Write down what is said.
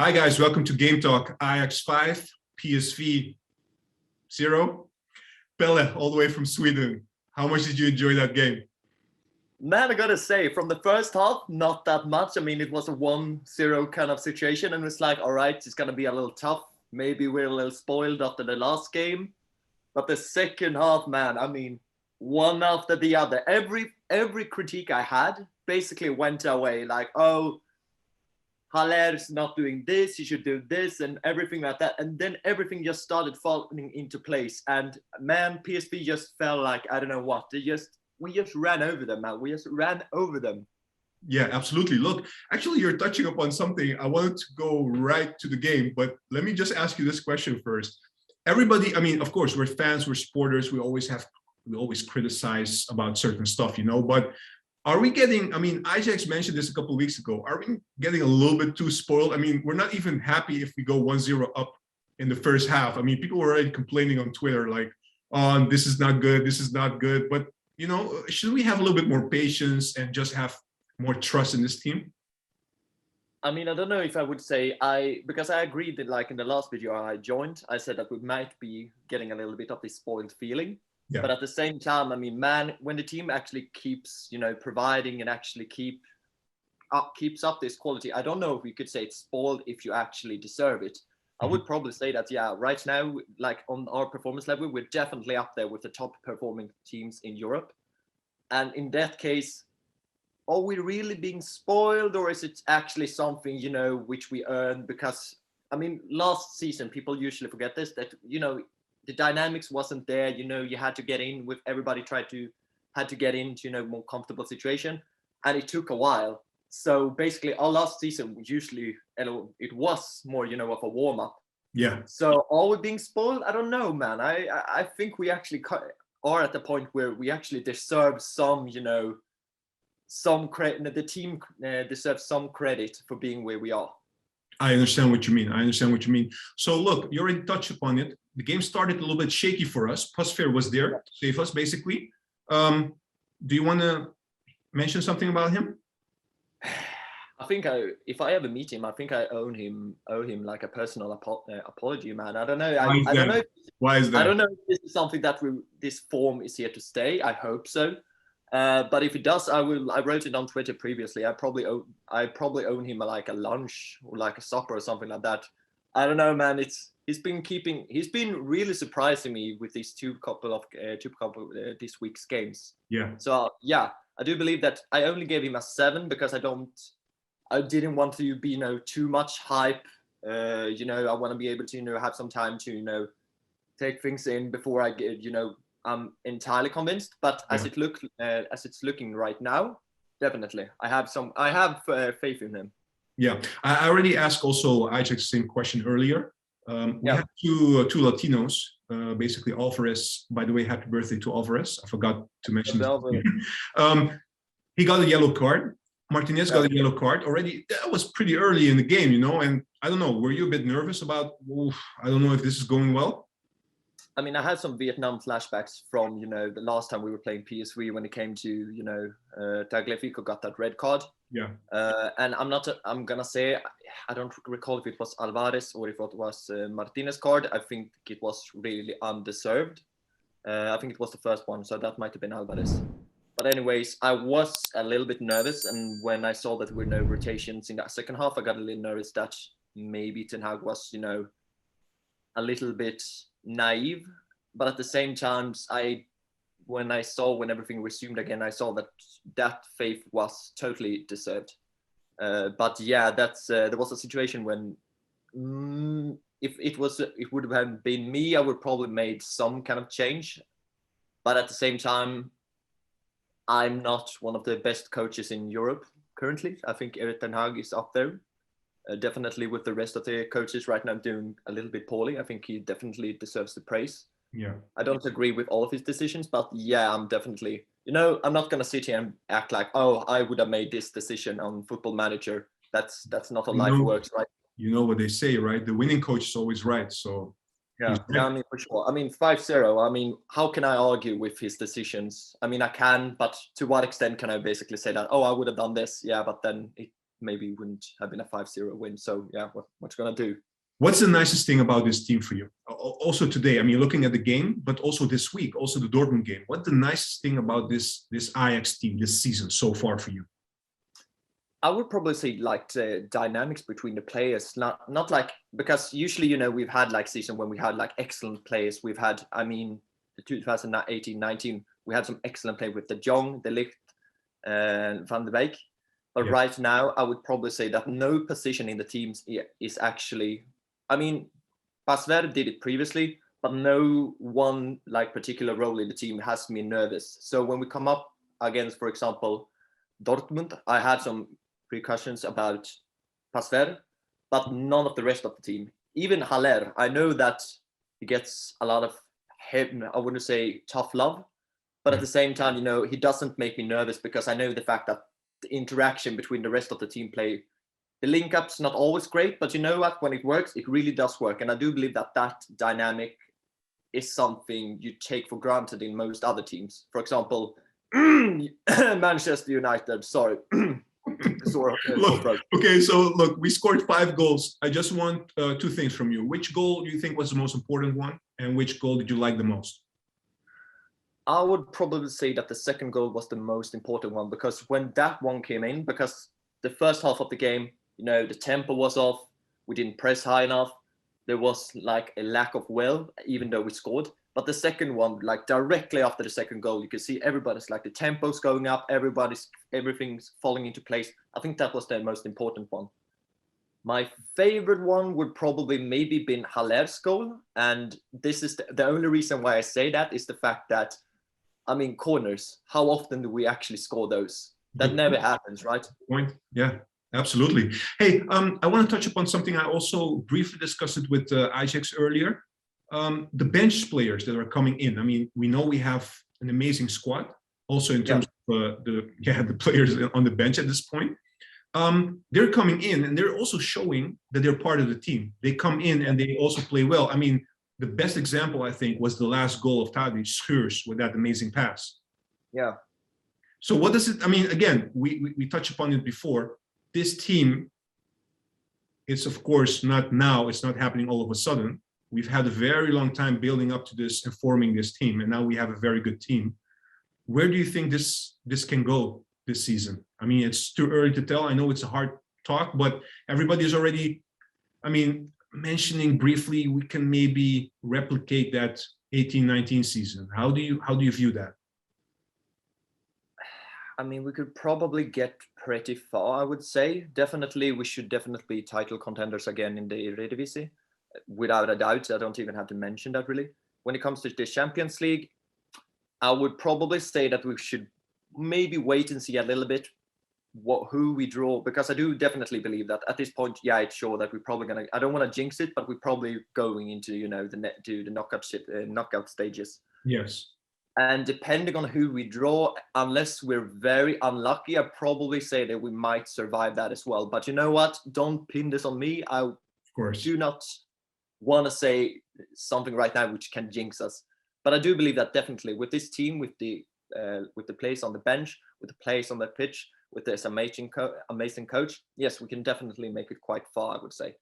Hi guys, welcome to GameTalk Ajax 5, PSV 0. Pelle, all the way from Sweden. How much did you enjoy that game? Man, I gotta say, from the first half, not that much. I mean, it was a 1-0 kind of situation, and it's like, all right, it's gonna be a little tough. Maybe we're a little spoiled after the last game. But the second half, man, I mean, one after the other. Every critique I had basically went away. Like, oh, Haller's not doing this, he should do this, and everything like that. And then everything just started falling into place. And man, PSV just felt like, I don't know what. We just ran over them, man. We just ran over them. Yeah, absolutely. Look, actually, you're touching upon something. I wanted to go right to the game, but let me just ask you this question first. Everybody, I mean, of course, we're fans, we're supporters. We always criticize about certain stuff, but are we getting, I mean, Ajax mentioned this a couple of weeks ago. Are we getting a little bit too spoiled? I mean, we're not even happy if we go 1-0 up in the first half. I mean, people were already complaining on Twitter, like, oh, this is not good, this is not good. But, should we have a little bit more patience and just have more trust in this team? I mean, I don't know if I would say because I agreed that, like, in the last video I joined, I said that we might be getting a little bit of this spoiled feeling. Yeah. But at the same time, I mean, man, when the team actually keeps, providing and actually keeps up this quality, I don't know if we could say it's spoiled if you actually deserve it. I would probably say that, yeah, right now, like on our performance level, we're definitely up there with the top performing teams in Europe. And in that case, are we really being spoiled, or is it actually something, which we earn? Because, I mean, last season, people usually forget this, that, the dynamics wasn't there. You had to get in with everybody had to get into, more comfortable situation. And it took a while. So basically our last season, usually it was more, of a warm up. Yeah. So are we being spoiled? I don't know, man. I think we actually are at the point where we actually deserve some, some credit. The team deserves some credit for being where we are. I understand what you mean. So look, you already touched upon it. The game started a little bit shaky for us. Pasveer was there to save us, basically. Do you want to mention something about him? I think if I ever meet him, I think I owe him like a personal apology, man. I don't know. Why is that? I don't know if this is something that this form is here to stay. I hope so. But if it does, I wrote it on Twitter previously. I probably own him like a lunch or like a supper or something like that. I don't know, man. He's been really surprising me with these two couple of this week's games. Yeah. So yeah, I do believe that I only gave him a 7 because I didn't want to be too much hype. I want to be able to have some time to take things in before I get I'm entirely convinced, but as it's looking right now, definitely I have faith in him. Yeah, I already asked also Ajax the same question earlier. We have two Latinos, basically Alvarez. By the way, happy birthday to Alvarez. I forgot to mention. He got a yellow card. Martinez got a yellow card already. That was pretty early in the game, and I don't know. Were you a bit nervous about? I don't know if this is going well. I mean, I had some Vietnam flashbacks from, the last time we were playing PSV when it came to, Tagliafico got that red card. Yeah. And I'm going to say, I don't recall if it was Alvarez or if it was Martinez card. I think it was really undeserved. I think it was the first one, so that might have been Alvarez. But anyways, I was a little bit nervous. And when I saw that there were no rotations in that second half, I got a little nervous that maybe Ten Hag was, a little bit naive, but at the same time, when everything resumed again, I saw that faith was totally deserved. But yeah, there was a situation when if it would have been me, I would probably made some kind of change. But at the same time, I'm not one of the best coaches in Europe currently. I think Erik Ten Hag is up there. Definitely with the rest of the coaches right now doing a little bit poorly. I think he definitely deserves the praise. Yeah. I don't agree with all of his decisions, but yeah, I'm definitely, I'm not going to sit here and act like, oh, I would have made this decision on Football Manager. That's not how life works, right? You know what they say, right? The winning coach is always right. So yeah, I mean, for sure. I mean, 5-0, I mean, how can I argue with his decisions? I mean, I can, but to what extent can I basically say that, oh, I would have done this? Yeah, but then it maybe wouldn't have been a 5-0 win. So yeah, what's gonna do? What's the nicest thing about this team for you? Also today, I mean, looking at the game, but also this week, also the Dortmund game. What's the nicest thing about this Ajax team this season so far for you? I would probably say like the dynamics between the players, not like, because usually, you know, we've had like season when we had like excellent players. We've had, I mean, the 2018-19, we had some excellent play with De Jong, De Ligt, and Van de Beek. But right now, I would probably say that no position in the teams is actually, I mean, PSV did it previously, but no one like particular role in the team has me nervous. So when we come up against, for example, Dortmund, I had some precautions about PSV, but none of the rest of the team. Even Haller, I know that he gets a lot of, I wouldn't say tough love, but at the same time, you know, he doesn't make me nervous because I know the fact that the interaction between the rest of the team play, the link up's not always great, but you know what? When it works, it really does work. And I do believe that that dynamic is something you take for granted in most other teams. For example, Manchester United, sorry. Okay, so look, we scored 5 goals. I just want 2 things from you. Which goal do you think was the most important one? And which goal did you like the most? I would probably say that the second goal was the most important one, because when that one came in, because the first half of the game, you know, the tempo was off. We didn't press high enough. There was like a lack of will, even though we scored. But the second one, like directly after the second goal, you can see everybody's like the tempo's going up, everything's falling into place. I think that was the most important one. My favorite one would probably maybe been Haller's goal. And this is the only reason why I say that is the fact that, I mean, corners, how often do we actually score those? That never happens, right? Point. Yeah, absolutely. Hey, I want to touch upon something I also briefly discussed it with Ajax earlier. The bench players that are coming in. I mean, we know we have an amazing squad, also in terms of the players on the bench at this point. They're coming in and they're also showing that they're part of the team. They come in and they also play well. I mean, the best example, I think, was the last goal of Tadic Schuurs with that amazing pass. Yeah. So what does it, I mean, again, we touched upon it before. This team, it's of course not now, it's not happening all of a sudden. We've had a very long time building up to this and forming this team, and now we have a very good team. Where do you think this can go this season? I mean, it's too early to tell. I know it's a hard talk, but everybody is already, I mean, mentioning briefly, we can maybe replicate that 18-19 season. How do you view that? I mean, we could probably get pretty far, I would say. Definitely, we should definitely be title contenders again in the Eredivisie. Without a doubt, I don't even have to mention that really. When it comes to the Champions League, I would probably say that we should maybe wait and see a little bit who we draw, because I do definitely believe that at this point, yeah, it's sure that we're probably gonna. I don't want to jinx it, but we're probably going into, you know, the knockout stages. Yes. And depending on who we draw, unless we're very unlucky, I'd probably say that we might survive that as well. But you know what? Don't pin this on me. I do not want to say something right now which can jinx us. But I do believe that definitely with this team, with the players on the bench, with the players on the pitch, with this amazing coach, yes, we can definitely make it quite far, I would say.